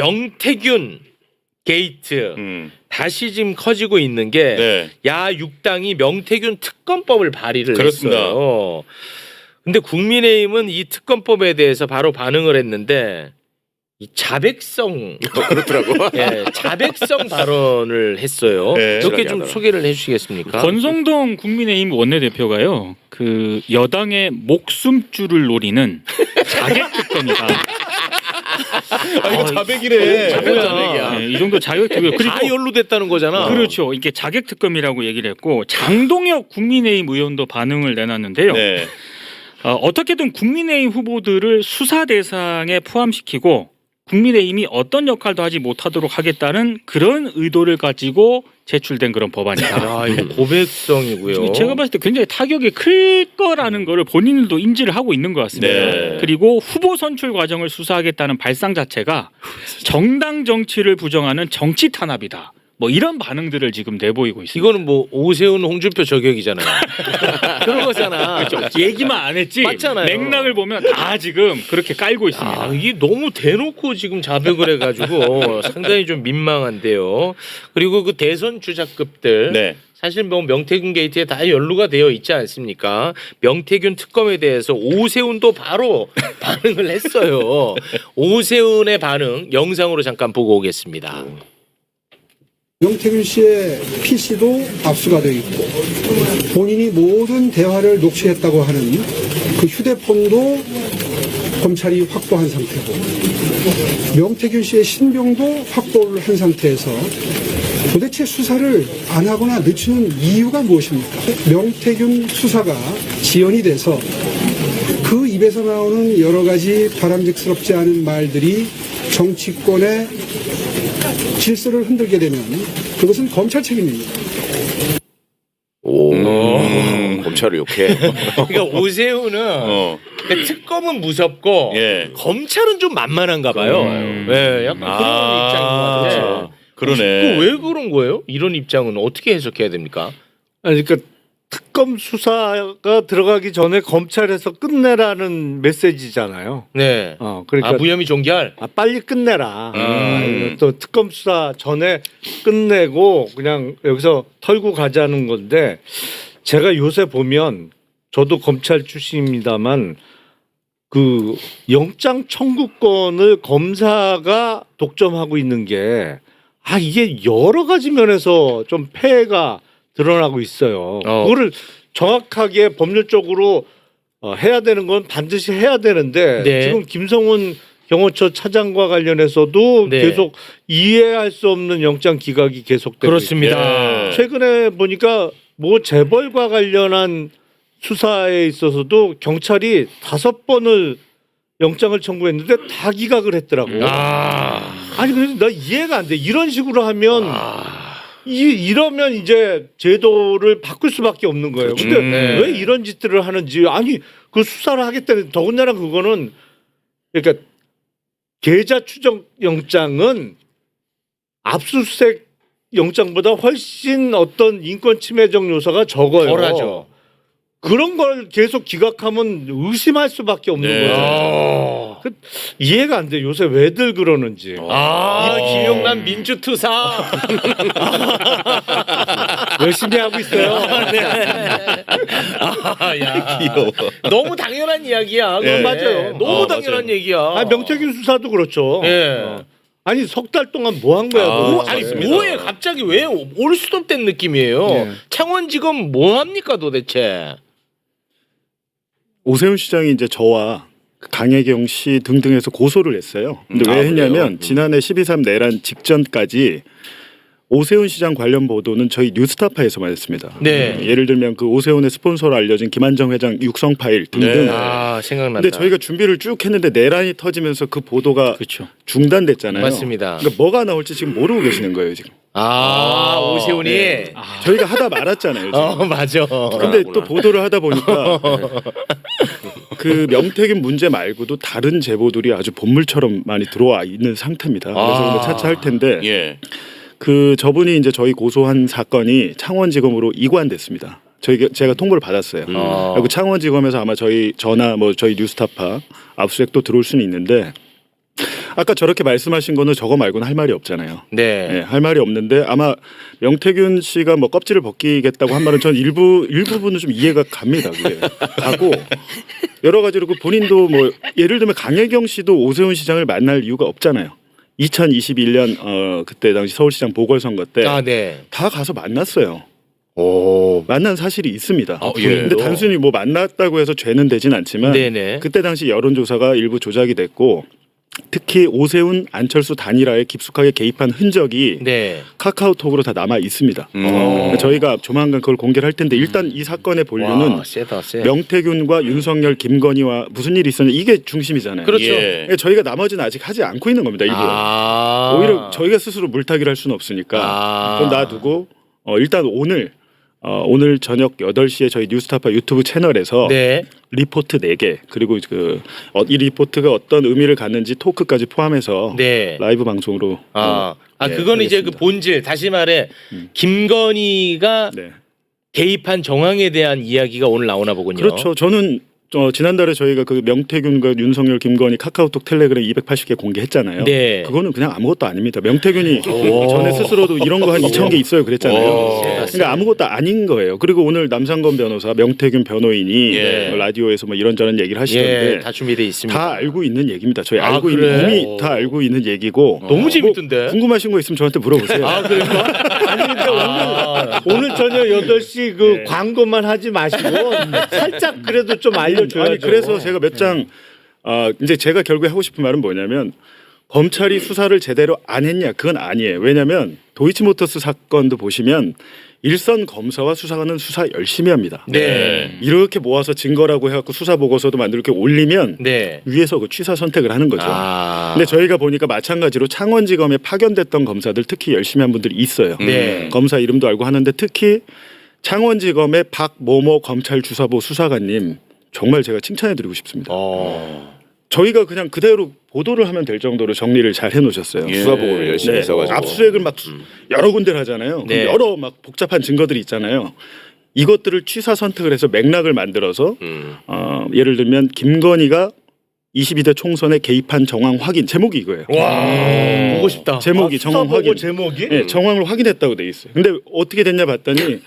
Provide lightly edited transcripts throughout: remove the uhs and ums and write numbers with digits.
명태균 게이트 다시 지금 커지고 있는 게 네. 야 6당이 명태균 특검법을 발의를 그렇습니다. 했어요. 근데 국민의힘은 이 특검법에 대해서 바로 반응을 했는데 이 자백성 그렇더라고. 예, 자백성 발언을 했어요. 네. 이렇게 좀 소개를 해주시겠습니까? 권성동 국민의힘 원내대표가요. 그 여당의 목숨줄을 노리는 자객 특검이다. 이거 자백이래. 자백이야. 네, 이 정도 자격 특검 그리고 다 연루됐다는 거잖아. 그렇죠. 이게 자객 특검이라고 얘기를 했고 장동혁 국민의힘 의원도 반응을 내놨는데요. 네. 어떻게든 국민의힘 후보들을 수사 대상에 포함시키고 국민의힘이 어떤 역할도 하지 못하도록 하겠다는 그런 의도를 가지고 제출된 그런 법안이다. 아, 이거 고백성이고요. 제가 봤을 때 굉장히 타격이 클 거라는 거를 본인들도 인지를 하고 있는 것 같습니다. 네. 그리고 후보 선출 과정을 수사하겠다는 발상 자체가 정당 정치를 부정하는 정치 탄압이다. 뭐 이런 반응들을 지금 내보이고 있습니다. 이거는 뭐 오세훈 홍준표 저격이잖아요. 그런 거잖아. 그렇죠. 얘기만 안 했지 맞잖아요. 맥락을 보면 다 지금 그렇게 깔고 있습니다. 아, 이게 너무 대놓고 지금 자백을 해가지고 상당히 좀 민망한데요. 그리고 그 대선 주자급들 네. 사실 뭐 명태균 게이트에 다 연루가 되어 있지 않습니까? 명태균 특검에 대해서 오세훈도 바로 반응을 했어요. 오세훈의 반응 영상으로 잠깐 보고 오겠습니다. 명태균 씨의 PC도 압수가 되어 있고 본인이 모든 대화를 녹취했다고 하는 그 휴대폰도 검찰이 확보한 상태고 명태균 씨의 신병도 확보를 한 상태에서 도대체 수사를 안 하거나 늦추는 이유가 무엇입니까? 명태균 수사가 지연이 돼서 그 입에서 나오는 여러 가지 바람직스럽지 않은 말들이 정치권의 질서를 흔들게 되면 그것은 검찰 책임입니다. 오. 검찰을 욕해. 그러니까 오세훈은 그러니까 특검은 무섭고 예. 검찰은 좀 만만한가 봐요. 네, 약간 그런 입장인 것 같아요. 그러네. 왜 그런 거예요? 이런 입장은 어떻게 해석해야 됩니까? 아니, 그러니까 특검 수사가 들어가기 전에 검찰에서 끝내라는 메시지잖아요. 네. 그러니까 무혐의 종결. 빨리 끝내라. 또 특검 수사 전에 끝내고 그냥 여기서 털고 가자는 건데 제가 요새 보면 저도 검찰 출신입니다만 그 영장 청구권을 검사가 독점하고 있는 게 이게 여러 가지 면에서 좀 폐해가 드러나고 있어요. 그거를 정확하게 법률적으로 해야 되는 건 반드시 해야 되는데 네. 지금 김성훈 경호처 차장과 관련해서도 네. 계속 이해할 수 없는 영장 기각이 계속되고 그렇습니다. 있고 최근에 보니까 뭐 재벌과 관련한 수사에 있어서도 경찰이 5번을 영장을 청구했는데 다 기각을 했더라고. 아니 그래서 나 이해가 안 돼. 이런 식으로 하면 이러면 이제 제도를 바꿀 수밖에 없는 거예요. 근데 왜 이런 짓들을 하는지 아니 그 수사를 하겠다는 더군다나 그거는 그러니까 계좌 추적 영장은 압수수색 영장보다 훨씬 어떤 인권 침해적 요소가 적어요. 덜하죠. 그런 걸 계속 기각하면 의심할 수밖에 없는 거죠. 이해가 안 돼. 요새 왜들 그러는지. 김용남 민주투사. 열심히 하고 있어요. 야. 귀여워. 너무 당연한 이야기야. 예. 맞아요. 너무 아, 당연한 맞아요. 얘기야. 명태균 수사도 그렇죠. 예. 아니 석 달 동안 뭐 한 거야? 아니 맞습니다. 뭐해 갑자기 왜 올 수도 없던 느낌이에요. 예. 창원지검 뭐 합니까 도대체? 오세훈 시장이 이제 저와 강혜경 씨 등등해서 고소를 했어요. 근데 왜 했냐면 그래요? 지난해 12.3 내란 직전까지 오세훈 시장 관련 보도는 저희 뉴스타파에서만 했습니다. 네. 예를 들면 그 오세훈의 스폰서로 알려진 김한정 회장 육성 파일 등등. 네. 생각난다. 근데 저희가 준비를 쭉 했는데 내란이 터지면서 그 보도가 그렇죠. 중단됐잖아요. 맞습니다. 그러니까 뭐가 나올지 지금 모르고 계시는 거예요 지금. 오세훈이. 네. 저희가 하다 말았잖아요. 지금. 맞아. 근데 또 보도를 하다 보니까 그 명태균 문제 말고도 다른 제보들이 아주 본물처럼 많이 들어와 있는 상태입니다. 그래서 뭐 차차 할 텐데 예. 그 저분이 이제 저희 고소한 사건이 창원지검으로 이관됐습니다. 제가 통보를 받았어요. 그리고 창원지검에서 아마 저희 전화 뭐 저희 뉴스타파 압수수색도 들어올 수는 있는데 아까 저렇게 말씀하신 거는 저거 말고는 할 말이 없잖아요. 네. 네, 할 말이 없는데 아마 명태균 씨가 뭐 껍질을 벗기겠다고 한 말은 전 일부분은 좀 이해가 갑니다. 그게 가고 여러 가지로 그 본인도 뭐 예를 들면 강혜경 씨도 오세훈 시장을 만날 이유가 없잖아요. 2021년 그때 당시 서울시장 보궐선거 때 다 네. 가서 만났어요. 오. 만난 사실이 있습니다. 예. 근데 단순히 뭐 만났다고 해서 죄는 되진 않지만 네네. 그때 당시 여론조사가 일부 조작이 됐고 특히 오세훈 안철수 단일화에 깊숙하게 개입한 흔적이 네. 카카오톡으로 다 남아 있습니다. 저희가 조만간 그걸 공개를 할 텐데 일단 이 사건의 본류는 와, 세다, 세. 명태균과 윤석열, 김건희와 무슨 일이 있었는지 이게 중심이잖아요. 그렇죠. 예. 저희가 나머지는 아직 하지 않고 있는 겁니다. 일부러. 아. 오히려 저희가 스스로 물타기를 할 수는 없으니까 아. 그건 놔두고 일단 오늘 저녁 8시에 저희 뉴스타파 유튜브 채널에서 네. 리포트 4개 그리고 이 리포트가 어떤 의미를 갖는지 토크까지 포함해서 네. 라이브 방송으로 네, 그건 이제 그 하겠습니다. 본질, 다시 말해 김건희가 네. 개입한 정황에 대한 이야기가 오늘 나오나 보군요. 그렇죠. 저는 지난달에 저희가 그 명태균과 윤석열, 김건희 카카오톡, 텔레그램 280개 공개했잖아요. 네. 그거는 그냥 아무것도 아닙니다. 명태균이 전에 스스로도 이런 거 한 2,000개 있어요 그랬잖아요. 그러니까 아무것도 아닌 거예요. 그리고 오늘 남상건 변호사, 명태균 변호인이 예. 라디오에서 뭐 이런저런 얘기를 하시던데 예, 다 준비돼 있습니다. 다 알고 있는 얘기입니다. 저희 아, 알고 그래? 있는 이미 다 알고 있는 얘기고 너무 재밌던데. 궁금하신 거 있으면 저한테 물어보세요. 아, 그래요? 아니 근데 오늘 저녁 8시 그 광고만 하지 마시고 살짝 그래도 좀 알려줘야죠. 아니 그래서 제가 몇 장 이제 제가 결국에 하고 싶은 말은 뭐냐면 검찰이 수사를 제대로 안 했냐 그건 아니에요. 왜냐하면 도이치모터스 사건도 보시면 일선 검사와 수사관은 수사 열심히 합니다. 네. 이렇게 모아서 증거라고 해갖고 수사 보고서도 만들어 이렇게 올리면 네. 위에서 그 취사 선택을 하는 거죠. 아. 근데 저희가 보니까 마찬가지로 창원지검에 파견됐던 검사들 특히 열심히 한 분들이 있어요. 네. 검사 이름도 알고 하는데 특히 창원지검의 박모모 검찰주사부 수사관님 정말 제가 칭찬해드리고 싶습니다. 저희가 그냥 그대로 보도를 하면 될 정도로 정리를 잘 해놓으셨어요. 예. 수사 보고를 열심히 했어가지고. 압수수색을 막 여러 군데를 하잖아요. 네. 그럼 여러 막 복잡한 증거들이 있잖아요. 이것들을 취사 선택을 해서 맥락을 만들어서 예를 들면 김건희가 22대 총선에 개입한 정황 확인 제목이 이거예요. 와, 보고 싶다. 제목이 정황 수사 보고 확인. 제목이? 네, 정황을 확인했다고 돼 있어요. 근데 어떻게 됐냐 봤더니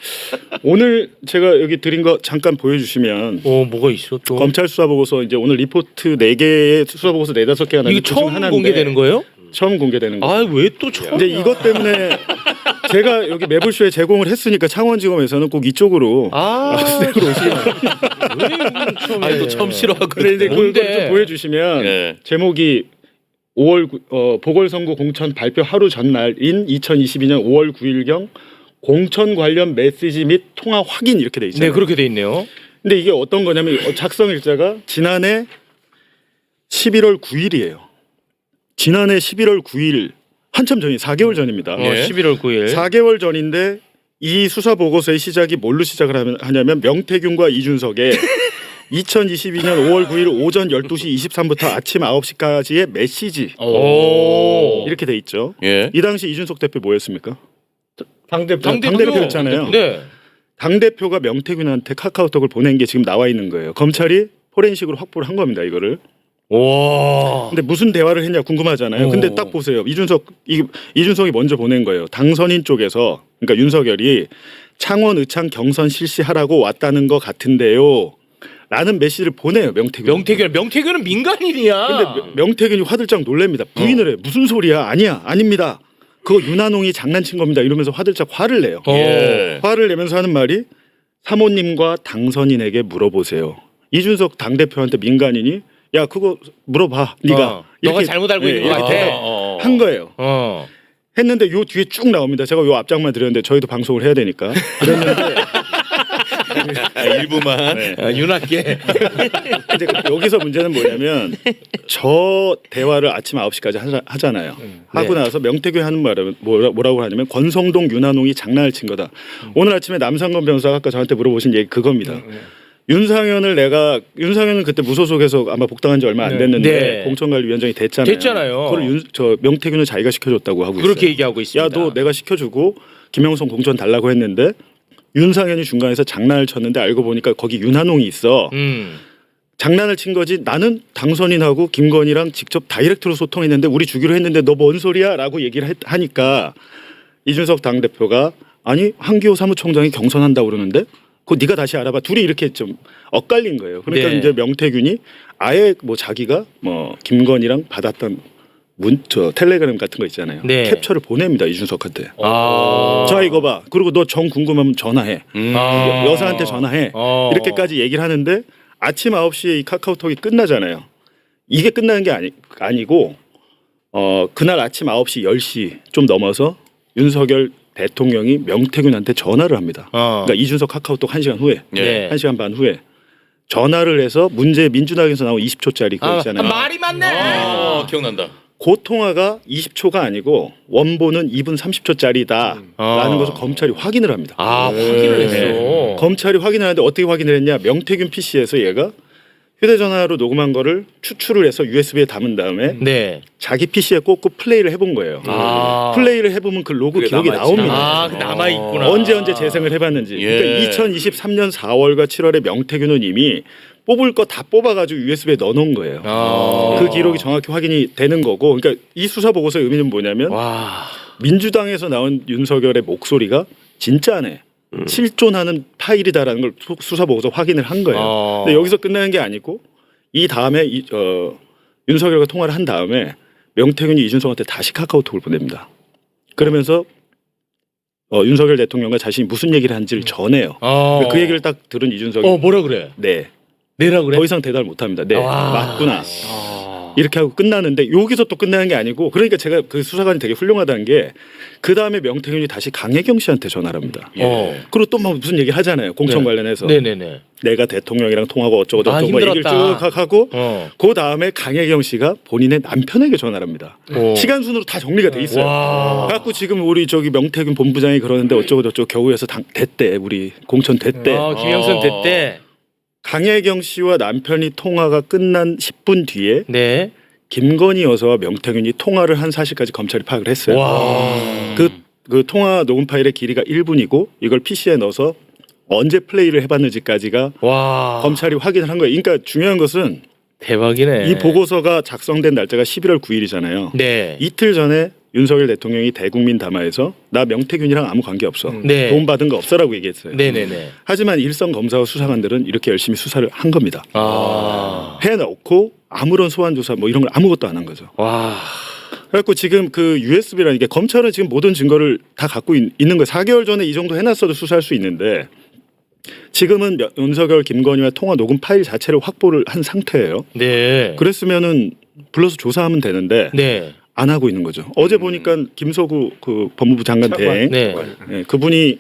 오늘 제가 여기 드린 거 잠깐 보여주시면 뭐가 있어 또? 검찰 수사 보고서 이제 오늘 리포트 4개의 수사 보고서 4-5개가 나는데 이게 처음 공개되는 거예요? 처음 공개되는 거예요. 아, 왜 또 처음? 근데 이것 때문에 제가 여기 매불쇼에 제공을 했으니까 창원지검에서는 꼭 이쪽으로 수색으로 오시면 아니 또 처음 싫어하고 그런데 그걸 좀 보여주시면 예. 제목이 5월 보궐선거 공천 발표 하루 전날인 2022년 5월 9일경 공천 관련 메시지 및 통화 확인 이렇게 돼 있잖아요. 네, 그렇게 돼 있네요. 근데 이게 어떤 거냐면 작성 일자가 지난해 11월 9일이에요. 지난해 11월 9일 한참 전이 4개월 전입니다. 11월 9일. 4개월 전인데 이 수사 보고서의 시작이 뭘로 시작을 하냐면 명태균과 이준석의 2022년 5월 9일 오전 12시 23분부터 아침 9시까지의 메시지 이렇게 돼 있죠. 예. 이 당시 이준석 대표 뭐였습니까? 당대표였잖아요. 네. 당대표가 명태균한테 카카오톡을 보낸 게 지금 나와 있는 거예요. 검찰이 포렌식으로 확보를 한 겁니다. 이거를. 와. 근데 무슨 대화를 했냐 궁금하잖아요. 근데 딱 보세요. 이준석이 먼저 보낸 거예요. 당선인 쪽에서 그러니까 윤석열이 창원 의창 경선 실시하라고 왔다는 것 같은데요. 라는 메시지를 보내요. 명태균은 민간인이야. 근데 명태균이 화들짝 놀랍니다. 부인을 해. 무슨 소리야? 아닙니다. 그거 윤한홍이 장난친 겁니다. 이러면서 화들짝 화를 내요. 예. 화를 내면서 하는 말이 사모님과 당선인에게 물어보세요. 이준석 당대표한테 민간인이 야 그거 물어봐. 네가 너가 잘못 알고 있는 것 같아. 한 거예요. 했는데 요 뒤에 쭉 나옵니다. 제가 요 앞장만 드렸는데 저희도 방송을 해야 되니까 그랬는데 일부만. 네. 윤학계. 이제 여기서 문제는 뭐냐면 저 대화를 아침 9시까지 하잖아요. 하고 나서 명태균 하는 말은 뭐라고 하냐면 권성동 윤한홍이 장난을 친 거다. 오늘 아침에 남상건 변호사가 아까 저한테 물어보신 얘기 그겁니다. 윤상현은 그때 무소속에서 아마 복당한 지 얼마 안 됐는데 네. 공천관리위원장이 됐잖아요. 그걸 저 명태균은 자기가 시켜줬다고 하고 그렇게 있어요. 얘기하고 있습니다. 야 너 내가 시켜주고 김영선 공천 달라고 했는데 윤상현이 중간에서 장난을 쳤는데 알고 보니까 거기 윤한홍이 있어. 장난을 친 거지. 나는 당선인하고 김건희랑 직접 다이렉트로 소통했는데 우리 주기로 했는데 너 뭔 소리야라고 얘기를 하니까 이준석 당대표가 아니 한기호 사무총장이 경선한다고 그러는데 그거 네가 다시 알아봐. 둘이 이렇게 좀 엇갈린 거예요. 그러니까 네. 이제 명태균이 아예 뭐 자기가 뭐 김건희랑 받았던 텔레그램 같은 거 있잖아요. 네. 캡처를 보냅니다 이준석한테. 아. 자 이거 봐. 그리고 너 정 궁금하면 전화해. 아. 여사한테 전화해. 이렇게까지 얘기를 하는데 아침 9시에 이 카카오톡이 끝나잖아요. 이게 끝나는 게 아니고 그날 아침 9시 10시 좀 넘어서 윤석열 대통령이 명태균한테 전화를 합니다. 그러니까 이준석 카카오톡 1시간 후에 네. 1시간 반 후에 전화를 해서 문제 민주당에서 나온 20초짜리 그거 있잖아요. 말이 많네. 기억난다. 그 통화가 20초가 아니고 원본은 2분 30초짜리다라는 것을 검찰이 확인을 합니다. 확인을 했어. 검찰이 확인을 하는데 어떻게 확인을 했냐? 명태균 PC에서 얘가 휴대전화로 녹음한 거를 추출을 해서 USB에 담은 다음에 네. 자기 PC에 꽂고 플레이를 해본 거예요. 플레이를 해보면 그 로그 그게 기록이 남아있지. 나옵니다. 남아 있구나. 언제 재생을 해봤는지. 예. 그러니까 2023년 4월과 7월에 명태균은 이미 뽑을 거 다 뽑아가지고 USB에 넣어놓은 거예요. 그 기록이 정확히 확인이 되는 거고. 그러니까 이 수사 보고서의 의미는 뭐냐면 와. 민주당에서 나온 윤석열의 목소리가 진짜네. 실존하는 파일이다라는 걸 수사 보고서 확인을 한 거예요. 근데 여기서 끝나는 게 아니고 이 다음에 윤석열과 통화를 한 다음에 명태균이 이준석한테 다시 카카오톡을 보냅니다. 그러면서 윤석열 대통령과 자신이 무슨 얘기를 한지를 전해요. 그 얘기를 딱 들은 이준석이 뭐라 그래? 네. 내라 그래? 더 이상 대답을 못합니다. 네, 와. 맞구나. 이렇게 하고 끝나는데 여기서 또 끝나는 게 아니고 그러니까 제가 그 수사관이 되게 훌륭하다는 게 그 다음에 명태균이 다시 강혜경 씨한테 전화를 합니다. 그리고 또 막 무슨 얘기 하잖아요. 공천 네. 관련해서. 네네네. 내가 대통령이랑 통하고 어쩌고 저쩌고 뭐 얘기를 힘들었다. 쭉 하고 그 다음에 강혜경 씨가 본인의 남편에게 전화를 합니다. 시간 순으로 다 정리가 돼 있어요. 그래갖고 지금 우리 저기 명태균 본부장이 그러는데 어쩌고 저쩌고 겨우에서 됐대. 우리 공천 됐대. 김영선 됐대. 강혜경 씨와 남편이 통화가 끝난 10분 뒤에 네. 김건희 여사와 명태균이 통화를 한 사실까지 검찰이 파악을 했어요. 그 통화 녹음 파일의 길이가 1분이고 이걸 PC에 넣어서 언제 플레이를 해봤는지까지가 검찰이 확인을 한 거예요. 그러니까 중요한 것은 대박이네. 이 보고서가 작성된 날짜가 11월 9일이잖아요. 네. 이틀 전에 윤석열 대통령이 대국민 담화에서 나 명태균이랑 아무 관계 없어. 네. 도움 받은 거 없어라고 얘기했어요. 네네네. 하지만 일선 검사와 수사관들은 이렇게 열심히 수사를 한 겁니다. 해놓고 아무런 소환 조사 뭐 이런 걸 아무것도 안 한 거죠. 그래갖고 지금 그 USB라는 게 검찰은 지금 모든 증거를 다 갖고 있는 거예요. 4개월 전에 이 정도 해놨어도 수사할 수 있는데 지금은 윤석열 김건희와 통화 녹음 파일 자체를 확보를 한 상태예요. 네. 그랬으면은 불러서 조사하면 되는데 네. 안 하고 있는 거죠. 어제 보니까 김서구 그 법무부 장관 대행 네. 네, 그분이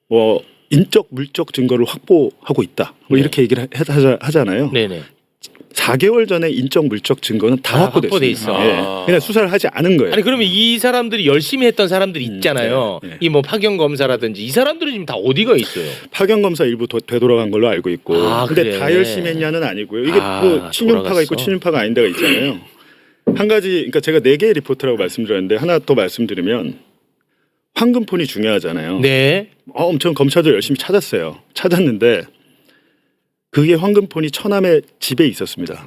뭐 인적 물적 증거를 확보하고 있다. 뭐 네. 이렇게 얘기를 하잖아요. 네네. 4개월 전에 인적 물적 증거는 다 확보돼 확보됐습니다. 있어. 예. 그냥 수사를 하지 않은 거예요. 아니 그러면 이 사람들이 열심히 했던 사람들이 있잖아요. 네, 네. 이 뭐 파견 검사라든지 이 사람들이 지금 다 어디가 있어요? 파견 검사 일부 되돌아간 걸로 알고 있고, 근데 그래. 다 열심히 했냐는 아니고요. 이게 뭐 친윤파가 돌아갔어. 있고 친윤파가 아닌 데가 있잖아요. 한 가지, 그러니까 제가 4개의 리포트라고 말씀드렸는데 하나 더 말씀드리면 황금폰이 중요하잖아요. 네. 엄청 검찰도 열심히 찾았어요. 찾았는데 그게 황금폰이 처남의 집에 있었습니다.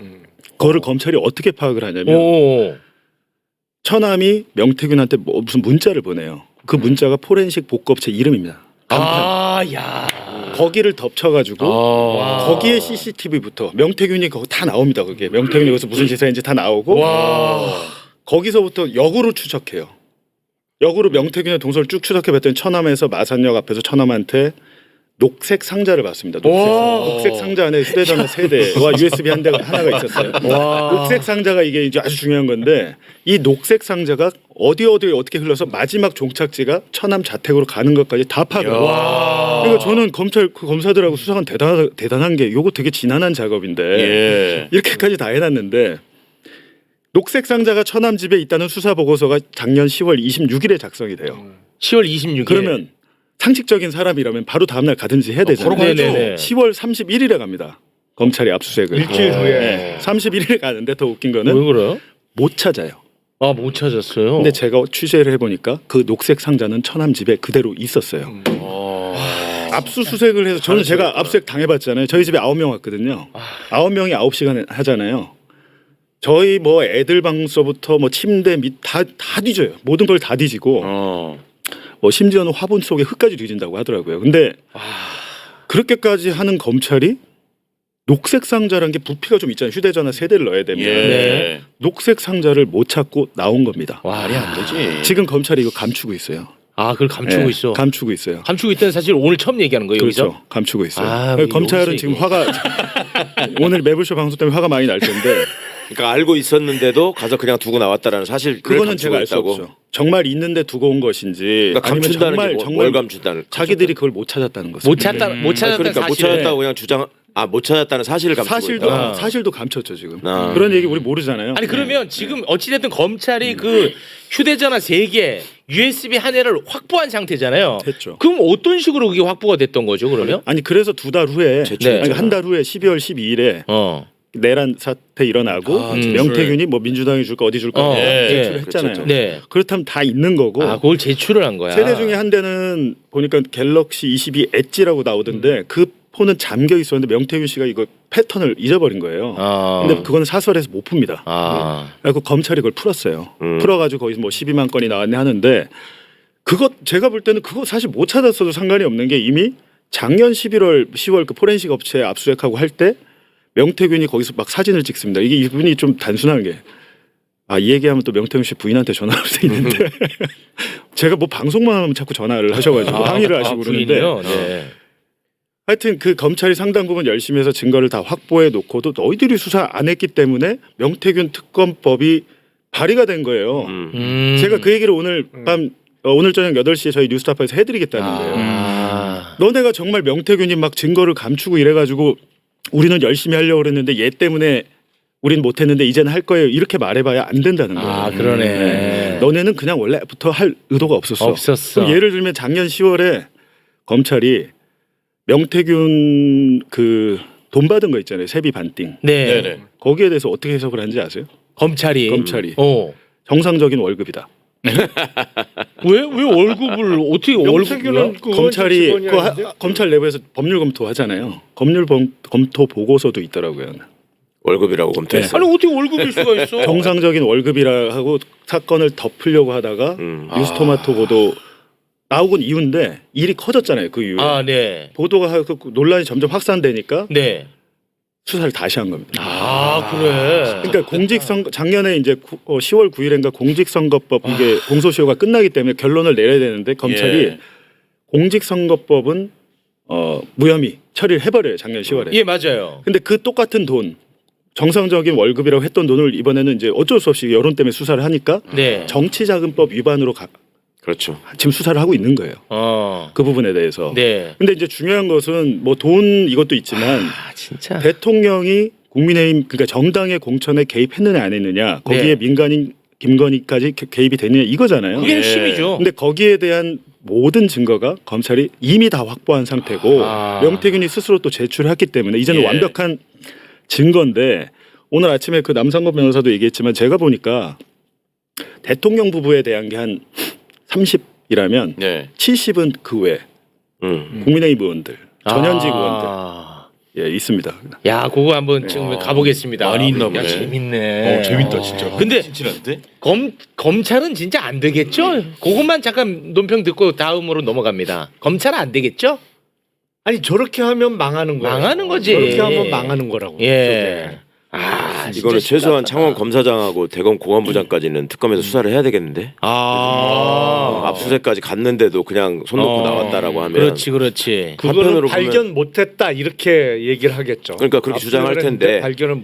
그거를 검찰이 어떻게 파악을 하냐면 처남이 명태균한테 무슨 문자를 보내요. 그 문자가 포렌식 복구업체 이름입니다. 야. 거기를 덮쳐가지고 거기에 CCTV부터 명태균이 거기 다 나옵니다. 그게 명태균이 거기서 무슨 짓을 했는지 다 나오고 거기서부터 역으로 추적해요. 역으로 명태균의 동선을 쭉 추적해봤더니 처남에서 마산역 앞에서 처남한테 녹색 상자를 받습니다. 녹색 상자 안에 휴대전화 3대와 USB 하나가 있었어요. 녹색 상자가 이게 이제 아주 중요한 건데 이 녹색 상자가 어디에 어떻게 흘러서 마지막 종착지가 처남 자택으로 가는 것까지 다 파악을 해요. 그러니까 저는 검사들하고 수사관 대단한 게 이거 되게 지난한 작업인데 이렇게까지 다 해놨는데 녹색 상자가 처남 집에 있다는 수사 보고서가 작년 10월 26일에 작성이 돼요. 10월 26일. 그러면 상식적인 사람이라면 바로 다음날 가든지 해야 되잖아요. 네네네. 10월 31일에 갑니다. 검찰이 압수수색을. 일주일 후에. 네. 31일에 가는데 더 웃긴 거는 왜 그래요? 못 찾아요. 못 찾았어요. 근데 제가 취재를 해보니까 그 녹색 상자는 처남 집에 그대로 있었어요. 압수수색을 해서 저는 제가 압수수색 당해봤잖아요. 저희 집에 9명 왔거든요. 9명이 9시간 하잖아요. 저희 뭐 애들 방서부터 뭐 침대 밑 다 뒤져요. 모든 걸 다 뒤지고 뭐 심지어는 화분 속에 흙까지 뒤진다고 하더라고요. 근데 그렇게까지 하는 검찰이 녹색 상자라는 게 부피가 좀 있잖아요. 휴대전화 세대를 넣어야 되면 예. 녹색 상자를 못 찾고 나온 겁니다. 말이 안 되지. 지금 검찰이 이거 감추고 있어요. 아, 그걸 감추고 예, 있어. 감추고 있어요. 감추고 있다는 사실 오늘 처음 얘기하는 거예요, 그렇죠. 여기서? 감추고 있어요. 아, 검찰은 여기서 지금 얘기. 화가 오늘 매불쇼 방송 때문에 화가 많이 날 텐데 그러니까 알고 있었는데도 가서 그냥 두고 나왔다라는 사실을 그거는 제가 알 수 감추고 없죠. 정말 있는데 두고 온 것인지 그러니까 아니면 감춘다는 정말 게 정말 뭘 감춘다는 자기들이 그걸 못 찾았다는 거죠. 못 찾았다는 그러니까 못 사실을. 찾았다고 그냥 주장 못 찾았다는 사실을 감추고 사실도 있다. 사실도 감췄죠 지금. 아. 그런 얘기 우리 모르잖아요. 아니 그러면 지금 어찌됐든 검찰이 그 휴대전화 3개, USB 하나를 확보한 상태잖아요. 했죠. 그럼 어떤 식으로 그게 확보가 됐던 거죠, 그러면? 아니 그래서 2달 후에 제출했잖아. 한 달 후에 12월 12일에 내란 사태 일어나고 명태균이 뭐 민주당이 줄까 어디 줄까 제출했잖아요. 그렇죠. 네. 그렇다면 다 있는 거고. 아, 그걸 제출을 한 거야. 세대 중에 한 대는 보니까 갤럭시 22 엣지라고 나오던데 그 폰은 잠겨 있었는데 명태균 씨가 이거 패턴을 잊어버린 거예요. 근데 그건 사설에서 못 풉니다. 그래서 검찰이 그걸 풀었어요. 풀어가지고 거기서 뭐 12만 건이 나왔네 하는데 그거 제가 볼 때는 그거 사실 못 찾았어도 상관이 없는 게 이미 작년 10월 그 포렌식 업체 압수수색하고 할 때 명태균이 거기서 막 사진을 찍습니다. 이게 이분이 좀 단순한 게 이 얘기하면 또 명태균 씨 부인한테 전화할 수 있는데 제가 뭐 방송만 하면 자꾸 전화를 하셔가지고 항의를 하시고 그러는데 네. 하여튼 그 검찰이 상당 부분 열심히 해서 증거를 다 확보해 놓고도 너희들이 수사 안 했기 때문에 명태균 특검법이 발의가 된 거예요. 제가 그 얘기를 오늘 밤 오늘 저녁 8시에 저희 뉴스타파에서 해드리겠다는 거예요. 너네가 정말 명태균이 막 증거를 감추고 이래가지고 우리는 열심히 하려고 그랬는데 얘 때문에 우린 못했는데 이제는 할 거예요. 이렇게 말해봐야 안 된다는 거예요. 아, 그러네. 너네는 그냥 원래부터 할 의도가 없었어. 없었어. 그럼 예를 들면 작년 10월에 검찰이 명태균 그 돈 받은 거 있잖아요. 세비 반띵. 네. 거기에 대해서 어떻게 해석을 하는지 아세요? 검찰이. 정상적인 월급이다. 왜 월급을 어떻게 월급을 검찰이 검찰 내부에서 법률 검토하잖아요. 법률 검토 보고서도 있더라고요. 월급이라고 검토했어. 아니 어떻게 월급일 수가 있어? 정상적인 월급이라 하고 사건을 덮으려고 하다가 뉴스토마토 보도 나오곤 이유인데 일이 커졌잖아요. 그 이후에. 아, 네. 보도가 하고 논란이 점점 확산되니까 네. 수사를 다시 한 겁니다. 아, 그래. 그러니까 공직선거 작년에 이제 10월 9일인가 공직선거법 이게 공소시효가 끝나기 때문에 결론을 내려야 되는데 검찰이 공직선거법은 무혐의 처리를 해버려요. 작년 10월에. 예, 맞아요. 근데 그 똑같은 돈 정상적인 월급이라고 했던 돈을 이번에는 이제 어쩔 수 없이 여론 때문에 수사를 하니까 네. 정치자금법 위반으로 그렇죠. 지금 수사를 하고 있는 거예요. 그 부분에 대해서. 네. 근데 이제 중요한 것은 뭐 돈 이것도 있지만 진짜. 대통령이 국민의힘 그러니까 정당의 공천에 개입했느냐 안 했느냐 거기에 민간인 김건희까지 개입이 됐느냐 이거잖아요. 그게 핵심이죠. 근데 거기에 대한 모든 증거가 검찰이 이미 다 확보한 상태고 명태균이 스스로 또 제출했기 때문에 이제는 완벽한 증거인데 오늘 아침에 그 남상건 변호사도 얘기했지만 제가 보니까 대통령 부부에 대한 게 한 30이라면 70은 그 외 국민의힘 의원들 전현직 의원들 있습니다. 야, 그거 한번 지금 가보겠습니다. 많이 있나 보네. 야, 재밌네. 재밌다 진짜. 근데 진실한데? 검찰은 진짜 안 되겠죠? 그것만 잠깐 논평 듣고 다음으로 넘어갑니다. 검찰은 안 되겠죠? 아니 저렇게 하면 망하는 거야. 망하는 거지. 저렇게 하면 망하는 거라고. 예. 이거는 최소한 창원 검사장하고 대검 공안부장까지는 특검에서 수사를 해야 되겠는데. 압수수색까지 갔는데도 그냥 손 놓고 나왔다라고 하면. 그렇지. 그거는 발견 못했다 이렇게 얘기를 하겠죠. 그러니까 그렇게 주장할 텐데. 발견을